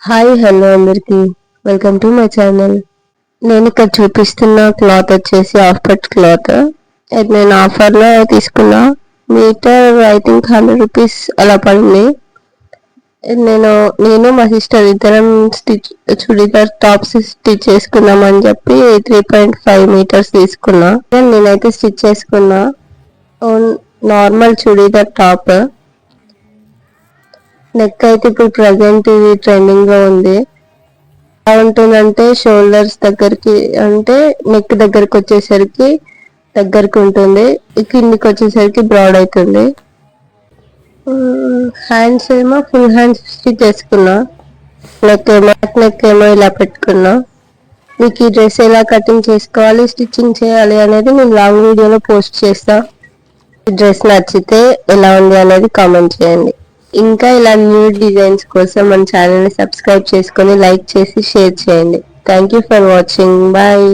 Hi hello అందరికి welcome to my channel. నేను ఇక్కడ చూపిస్తున్న క్లాత్ వచ్చేసి హాఫ్ కట్ క్లాత్. ఇది నేను ఆఫర్లో తీసుకున్నా. మీటర్ ఐ థింక్ 100 రూపీస్ అలా పడింది. నేను మా సిస్టర్ ఇద్దరం చుడిదార్ టాప్స్ స్టిచ్ చేసుకున్నామని చెప్పి 3.5 మీటర్స్ తీసుకున్నా. నేనైతే స్టిచ్ చేసుకున్నా నార్మల్ చుడిదార్ టాప్. నెక్ అయితే ఇప్పుడు ప్రజెంట్ ఇది ట్రెండింగ్ లో ఉంది. ఎలా ఉంటుందంటే షోల్డర్స్ దగ్గరికి అంటే నెక్ దగ్గరికి వచ్చేసరికి దగ్గరికి ఉంటుంది, కిందికి వచ్చేసరికి బ్రాడ్ అవుతుంది. హ్యాండ్స్ ఏమో ఫుల్ హ్యాండ్స్ స్టిచ్ చేసుకున్నా. నెక్ ఏమో ఇలా పెట్టుకున్నా. మీకు ఈ డ్రెస్ ఎలా కటింగ్ చేసుకోవాలి, స్టిచ్చింగ్ చేయాలి అనేది నేను లాంగ్ వీడియోలో పోస్ట్ చేస్తా. ఈ డ్రెస్ నచ్చితే ఎలా ఉంది అనేది కామెంట్ చేయండి. ఇంకా ఇలా న్యూ డిజైన్స్ కోసం మన ఛానల్ని సబ్స్క్రైబ్ చేసుకొని లైక్ చేసి షేర్ చేయండి. Thank you for watching. Bye.